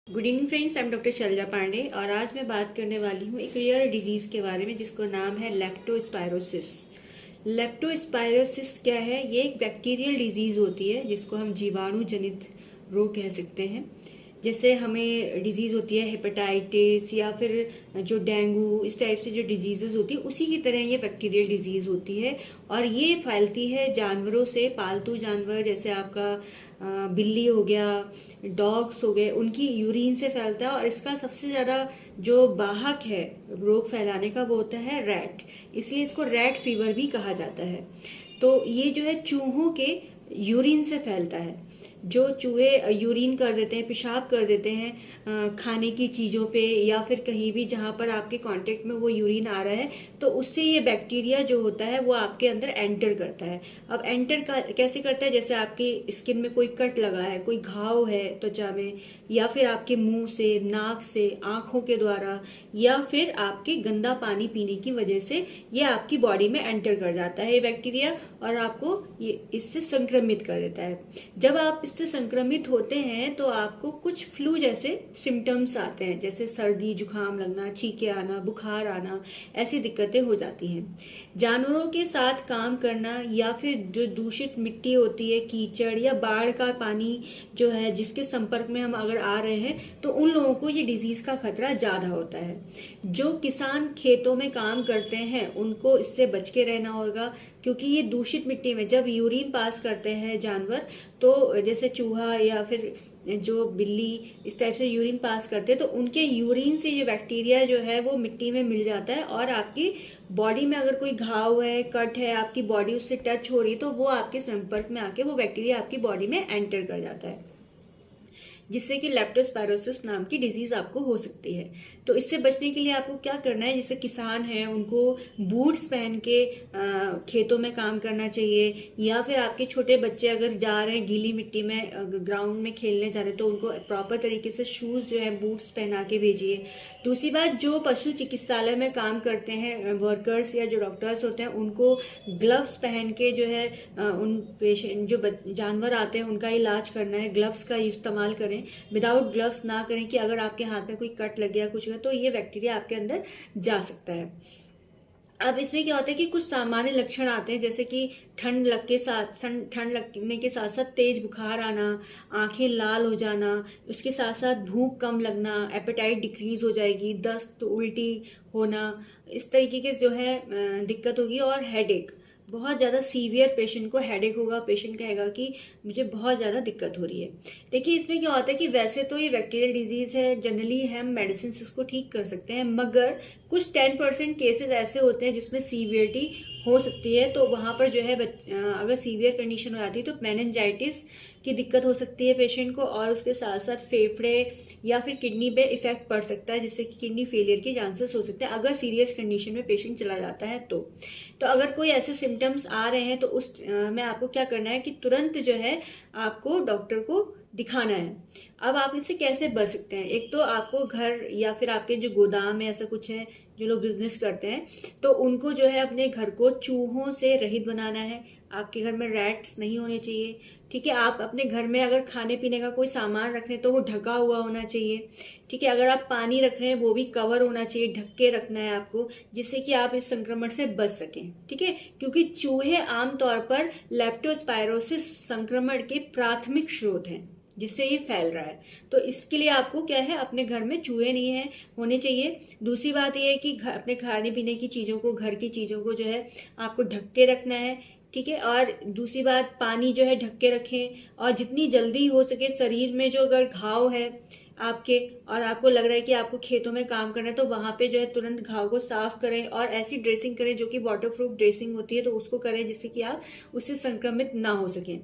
Good evening friends, I am doctor Shailaja Pandey और आज मैं बात करने वाली हूँ एक रेयर डिजीज के बारे में जिसको नाम है लेप्टोस्पायरोसिस। लेप्टोस्पायरोसिस क्या है? ये एक बैक्टीरियल डिजीज होती है जिसको हम जीवाणु जनित रोग कह सकते हैं। जैसे हमें डिजीज होती है हेपेटाइटिस या फिर जो डेंगू, इस टाइप से जो डिजीजेस होती है उसी की तरह ये बैक्टीरियल डिजीज होती है और ये फैलती है जानवरों से। पालतू जानवर जैसे आपका बिल्ली हो गया, डॉग्स हो गए, उनकी यूरिन से फैलता है और इसका सबसे ज्यादा जो वाहक है रोग फैलाने का वो होता है रैट, इसलिए इसको रैट फीवर भी कहा जाता है। तो ये जो है चूहों के यूरिन से फैलता है। जो चूहे यूरिन कर देते हैं, पेशाब कर देते हैं खाने की चीजों पे या फिर कहीं भी जहां पर आपके कांटेक्ट में वो यूरिन आ रहा है, तो उससे ये बैक्टीरिया जो होता है वो आपके अंदर एंटर करता है। अब एंटर कैसे करता है? जैसे आपकी स्किन में कोई कट लगा है, कोई घाव है त्वचा में, या फिर आपके मुंह से, नाक से, आंखों के द्वारा, या फिर आपके गंदा पानी पीने की वजह से ये आपकी बॉडी में एंटर कर जाता है ये बैक्टीरिया और आपको ये इससे संक्रमित कर देता है। जब आप इससे संक्रमित होते हैं तो आपको कुछ फ्लू जैसे सिम्टम्स आते हैं, जैसे सर्दी जुकाम लगना, छींके आना, बुखार आना, ऐसी दिक्कतें हो जाती हैं। जानवरों के साथ काम करना या फिर जो दूषित मिट्टी होती है, कीचड़ या बाढ़ का पानी जो है जिसके संपर्क में हम अगर आ रहे हैं तो उन लोगों को ये डिजीज का खतरा ज्यादा होता है। जो किसान खेतों में काम करते हैं उनको इससे बच के रहना होगा, क्योंकि ये दूषित मिट्टी में जब यूरिन पास करते हैं जानवर, तो जैसे चूहा या फिर जो बिल्ली इस टाइप से यूरिन पास करते हैं तो उनके यूरिन से ये बैक्टीरिया जो है वो मिट्टी में मिल जाता है और आपकी बॉडी में अगर कोई घाव है, कट है, आपकी बॉडी उससे टच हो रही है तो वो आपके संपर्क में आके वो बैक्टीरिया आपकी बॉडी में एंटर कर जाता है, जिससे कि लेप्टोस्पायरोसिस नाम की डिजीज आपको हो सकती है। तो इससे बचने के लिए आपको क्या करना है? जैसे किसान हैं उनको बूट्स पहन के खेतों में काम करना चाहिए, या फिर आपके छोटे बच्चे अगर जा रहे हैं गीली मिट्टी में ग्राउंड में खेलने जा रहे हैं तो उनको प्रॉपर तरीके से शूज जो है बूट्स पहना के भेजिए। दूसरी बात, जो पशु चिकित्सालय में काम करते हैं वर्कर्स या जो डॉक्टर्स होते हैं उनको ग्लव्स पहन के जो है उन पेशेंट जो जानवर आते हैं उनका इलाज करना है। ग्लव्स का इस्तेमाल करें, विदाउट ग्लव्स ना करें कि अगर आपके हाथ में कोई कट लग गया कुछ हुआ तो ये बैक्टीरिया आपके अंदर जा सकता है। अब इसमें क्या होता है कि कुछ सामान्य लक्षण आते हैं, जैसे कि ठंड लगने के साथ साथ तेज बुखार आना, आंखें लाल हो जाना, उसके साथ साथ भूख कम लगना, एपेटाइट डिक्रीज हो जाएगी, दस्त, उल्टी होना, इस तरीके के जो है दिक्कत होगी। और हेडेक, बहुत ज़्यादा सीवियर पेशेंट को हेडेक होगा, पेशेंट कहेगा कि मुझे बहुत ज़्यादा दिक्कत हो रही है। देखिए इसमें क्या होता है कि वैसे तो ये बैक्टीरियल डिजीज है, जनरली हम मेडिसिन इसको ठीक कर सकते हैं, मगर कुछ 10% केसेस ऐसे होते हैं जिसमें सीवियरिटी हो सकती है। तो वहां पर जो है अगर सीवियर कंडीशन हो जाती है तो मेनिंजाइटिस की दिक्कत हो सकती है पेशेंट को, और उसके साथ साथ फेफड़े या फिर किडनी पे इफेक्ट पड़ सकता है, जिससे कि किडनी फेलियर के चांसेस हो सकते हैं अगर सीरियस कंडीशन में पेशेंट चला जाता है तो अगर कोई ऐसे सिम्टम्स आ रहे हैं तो उस में आपको क्या करना है कि तुरंत जो है आपको डॉक्टर को दिखाना है। अब आप इससे कैसे बच सकते हैं? एक तो आपको घर या फिर आपके जो गोदाम है, ऐसा कुछ है जो लोग बिजनेस करते हैं, तो उनको जो है अपने घर को चूहों से रहित बनाना है। आपके घर में रैट्स नहीं होने चाहिए, ठीक है। आप अपने घर में अगर खाने पीने का कोई सामान रख रहे हैं तो वो ढका हुआ होना चाहिए, ठीक है। अगर आप पानी रख रहे हैं वो भी कवर होना चाहिए, ढक के रखना है आपको, जिससे कि आप इस संक्रमण से बच सकें, ठीक है। क्योंकि चूहे आमतौर पर लेप्टोस्पायरोसिस संक्रमण के प्राथमिक स्रोत हैं जिससे ये फैल रहा है। तो इसके लिए आपको क्या है, अपने घर में चूहे नहीं है होने चाहिए। दूसरी बात ये है कि अपने खाने पीने की चीजों को, घर की चीजों को जो है आपको ढक के रखना है, ठीक है। और दूसरी बात, पानी जो है ढक के रखें, और जितनी जल्दी हो सके शरीर में जो अगर घाव है आपके और आपको लग रहा है कि आपको खेतों में काम करना है तो वहां पे जो है तुरंत घाव को साफ करें और ऐसी ड्रेसिंग करें जो कि वाटर प्रूफ ड्रेसिंग होती है, तो उसको करें जिससे कि आप उससे संक्रमित ना हो सकें।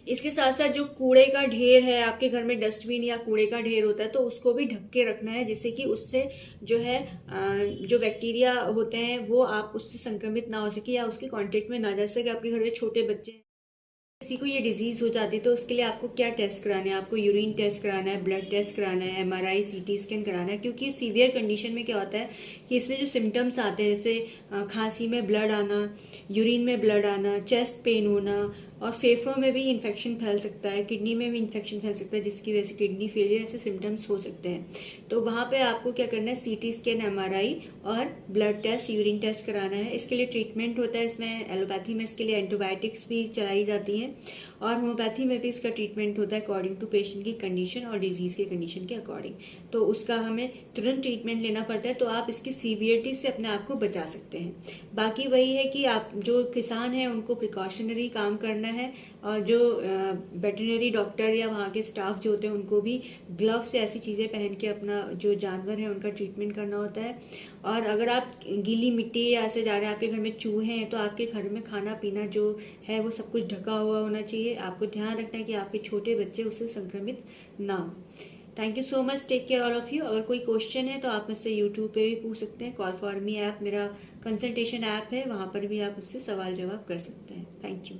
इसके साथ साथ जो कूड़े का ढेर है आपके घर में, डस्टबिन या कूड़े का ढेर होता है, तो उसको भी ढक के रखना है, जिससे कि उससे जो है जो बैक्टीरिया होते हैं वो आप उससे संक्रमित ना हो सके या उसके कांटेक्ट में ना जा सके। आपके घर में छोटे बच्चे हैं, किसी को ये डिजीज हो जाती है तो उसके लिए आपको क्या टेस्ट कराना है? आपको यूरिन टेस्ट कराना है, ब्लड टेस्ट कराना है, MRI CT स्कैन कराना है, क्योंकि सीवियर कंडीशन में क्या होता है कि इसमें जो सिम्टम्स आते हैं, जैसे खांसी में ब्लड आना, यूरिन में ब्लड आना, चेस्ट पेन होना, और फेफड़ों में भी इन्फेक्शन फैल सकता है, किडनी में भी इन्फेक्शन फैल सकता है, जिसकी वजह से किडनी फेलियर ऐसे सिम्टम्स हो सकते हैं। तो वहाँ पे आपको क्या करना है, सीटी स्कैन, एमआरआई और ब्लड टेस्ट, यूरिन टेस्ट कराना है। इसके लिए ट्रीटमेंट होता है। इसमें एलोपैथी में इसके लिए एंटीबायोटिक्स भी चलाई जाती हैं और होम्योपैथी में भी इसका ट्रीटमेंट होता है अकॉर्डिंग टू पेशेंट की कंडीशन और डिजीज के कंडीशन के अकॉर्डिंग। तो उसका हमें तुरंत ट्रीटमेंट लेना पड़ता है, तो आप इसकी सीवियरिटी से अपने आप को बचा सकते हैं। बाकी वही है कि आप जो किसान हैं उनको प्रिकॉशनरी काम करना है, और जो वेटरनरी डॉक्टर या वहाँ के स्टाफ जो होते हैं उनको भी ग्लव से ऐसी चीज़ें पहन के अपना जो जानवर है उनका ट्रीटमेंट करना होता है। और अगर आप गीली मिट्टी या ऐसे जा रहे हैं, आपके घर में चूहे हैं, तो आपके घर में खाना पीना जो है वो सब कुछ ढका हुआ होना चाहिए। आपको ध्यान रखना है कि आपके छोटे बच्चे उससे संक्रमित ना हो। Thank you so much, take care all of you. अगर कोई क्वेश्चन है तो आप मुझसे यूट्यूब पे भी पूछ सकते हैं। कॉल फॉर मी ऐप मेरा कंसल्टेशन ऐप है, वहाँ पर भी आप उससे सवाल जवाब कर सकते हैं। Thank you.